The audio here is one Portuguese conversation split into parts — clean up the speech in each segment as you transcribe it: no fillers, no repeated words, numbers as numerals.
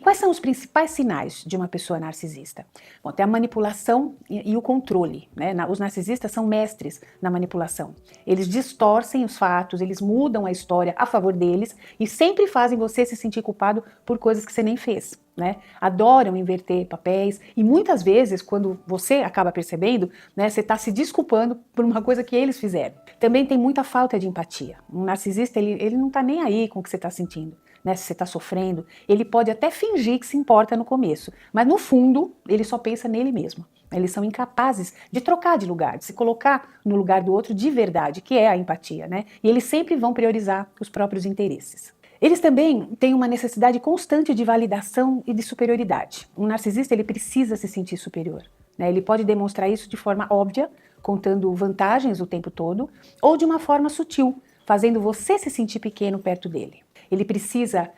Quais são os principais sinais de uma pessoa narcisista? Bom, tem a manipulação e o controle, né? Os narcisistas são mestres na manipulação. Eles distorcem os fatos, eles mudam a história a favor deles e sempre fazem você se sentir culpado por coisas que você nem fez, né? Adoram inverter papéis e muitas vezes, quando você acaba percebendo, né, você está se desculpando por uma coisa que eles fizeram. Também tem muita falta de empatia. Um narcisista, ele não está nem aí com o que você está sentindo. Né, se você está sofrendo, ele pode até fingir que se importa no começo, mas no fundo ele só pensa nele mesmo. Eles são incapazes de trocar de lugar, de se colocar no lugar do outro de verdade, que é a empatia, né? E eles sempre vão priorizar os próprios interesses. Eles também têm uma necessidade constante de validação e de superioridade. Um narcisista, ele precisa se sentir superior, né? Ele pode demonstrar isso de forma óbvia, contando vantagens o tempo todo, ou de uma forma sutil, fazendo você se sentir pequeno perto dele. Ele precisa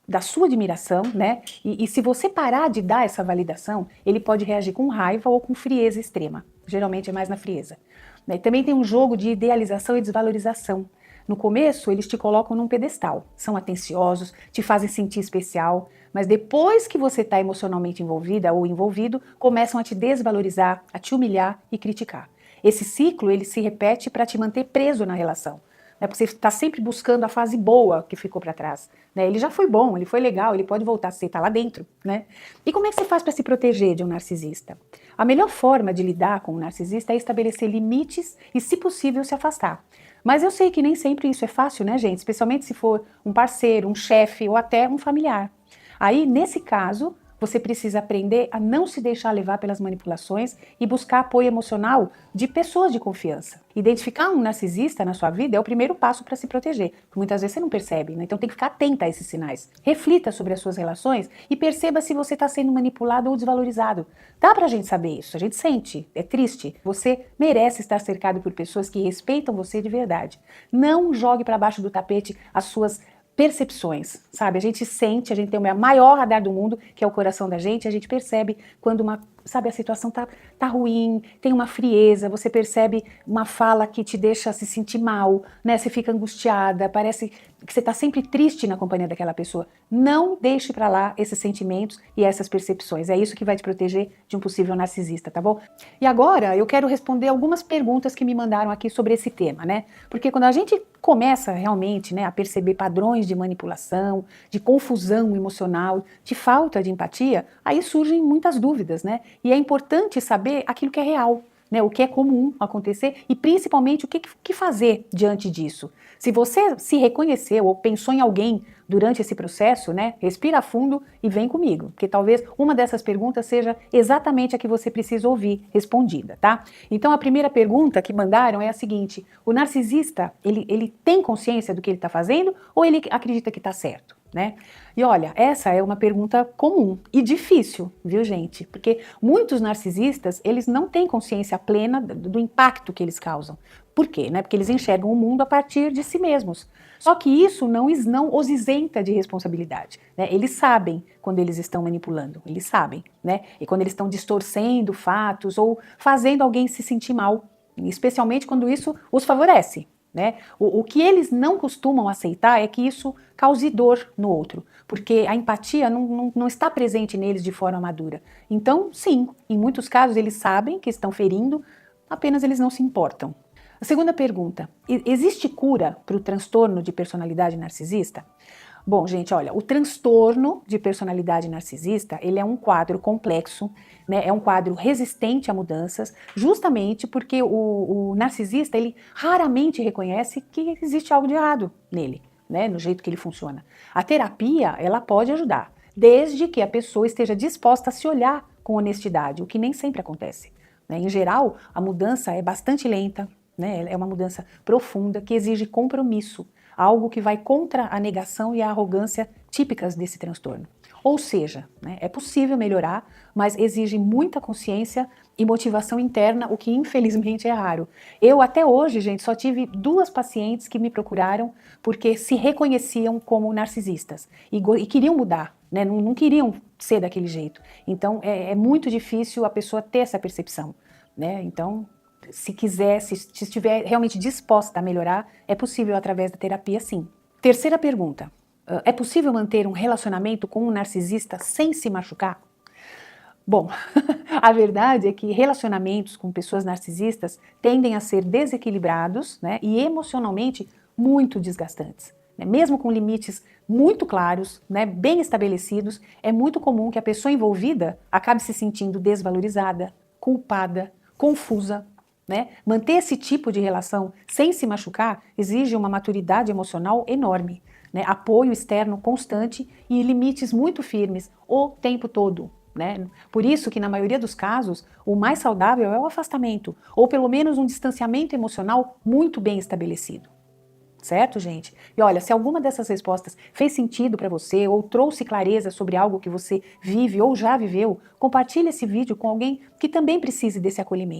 da sua admiração, né? E se você parar de dar essa validação, ele pode reagir com raiva ou com frieza extrema. Geralmente é mais na frieza. Né? Também tem um jogo de idealização e desvalorização. No começo, eles te colocam num pedestal, são atenciosos, te fazem sentir especial, mas depois que você está emocionalmente envolvida ou envolvido, começam a te desvalorizar, a te humilhar e criticar. Esse ciclo, ele se repete para te manter preso na relação. Porque você está sempre buscando a fase boa que ficou para trás. Né? Ele já foi bom, ele foi legal, ele pode voltar a ser, está lá dentro. Né? E como é que você faz para se proteger de um narcisista? A melhor forma de lidar com um narcisista é estabelecer limites e, se possível, se afastar. Mas eu sei que nem sempre isso é fácil, né, gente? Especialmente se for um parceiro, um chefe ou até um familiar. Aí, nesse caso, você precisa aprender a não se deixar levar pelas manipulações e buscar apoio emocional de pessoas de confiança. Identificar um narcisista na sua vida é o primeiro passo para se proteger, porque muitas vezes você não percebe, né? Então tem que ficar atenta a esses sinais. Reflita sobre as suas relações e perceba se você está sendo manipulado ou desvalorizado. Dá pra gente saber isso, a gente sente, é triste. Você merece estar cercado por pessoas que respeitam você de verdade. Não jogue para baixo do tapete as suas percepções, sabe? A gente sente, a gente tem o maior radar do mundo, que é o coração da gente, a gente percebe quando a situação tá ruim, tem uma frieza, você percebe uma fala que te deixa se sentir mal, né? Você fica angustiada, parece que você tá sempre triste na companhia daquela pessoa. Não deixe pra lá esses sentimentos e essas percepções. É isso que vai te proteger de um possível narcisista, tá bom? E agora eu quero responder algumas perguntas que me mandaram aqui sobre esse tema, né? Porque quando a gente começa realmente, né, a perceber padrões de manipulação, de confusão emocional, de falta de empatia, aí surgem muitas dúvidas, né? E é importante saber aquilo que é real, né? O que é comum acontecer e principalmente o que fazer diante disso. Se você se reconheceu ou pensou em alguém durante esse processo, né, respira fundo e vem comigo, porque talvez uma dessas perguntas seja exatamente a que você precisa ouvir respondida, tá? Então a primeira pergunta que mandaram é a seguinte: o narcisista, ele tem consciência do que ele está fazendo ou ele acredita que está certo? Né? E olha, essa é uma pergunta comum e difícil, viu, gente? Porque muitos narcisistas, eles não têm consciência plena do impacto que eles causam. Por quê? Né? Porque eles enxergam o mundo a partir de si mesmos. Só que isso não os isenta de responsabilidade. Né? Eles sabem quando eles estão manipulando, eles sabem. Né? E quando eles estão distorcendo fatos ou fazendo alguém se sentir mal, especialmente quando isso os favorece. Né? O que eles não costumam aceitar é que isso cause dor no outro, porque a empatia não está presente neles de forma madura. Então, sim, em muitos casos eles sabem que estão ferindo, apenas eles não se importam. A segunda pergunta: existe cura para o transtorno de personalidade narcisista? Bom, gente, olha, o transtorno de personalidade narcisista, ele é um quadro complexo, né? É um quadro resistente a mudanças, justamente porque o narcisista, ele raramente reconhece que existe algo de errado nele, né? No jeito que ele funciona. A terapia, ela pode ajudar, desde que a pessoa esteja disposta a se olhar com honestidade, o que nem sempre acontece. Né? Em geral, a mudança é bastante lenta, né? É uma mudança profunda que exige compromisso, algo que vai contra a negação e a arrogância típicas desse transtorno. Ou seja, né, é possível melhorar, mas exige muita consciência e motivação interna, o que infelizmente é raro. Eu até hoje, gente, só tive 2 pacientes que me procuraram porque se reconheciam como narcisistas e queriam mudar, né, não queriam ser daquele jeito. Então é muito difícil a pessoa ter essa percepção. Né? Então, se quiser, se estiver realmente disposta a melhorar, é possível através da terapia, sim. Terceira pergunta: É possível manter um relacionamento com um narcisista sem se machucar? Bom, a verdade é que relacionamentos com pessoas narcisistas tendem a ser desequilibrados, né, e emocionalmente muito desgastantes. Né? Mesmo com limites muito claros, né, bem estabelecidos, é muito comum que a pessoa envolvida acabe se sentindo desvalorizada, culpada, confusa. Né? Manter esse tipo de relação sem se machucar exige uma maturidade emocional enorme, né? Apoio externo constante e limites muito firmes o tempo todo. Né? Por isso que, na maioria dos casos, o mais saudável é o afastamento, ou pelo menos um distanciamento emocional muito bem estabelecido. Certo, gente? E olha, se alguma dessas respostas fez sentido para você ou trouxe clareza sobre algo que você vive ou já viveu, compartilhe esse vídeo com alguém que também precise desse acolhimento.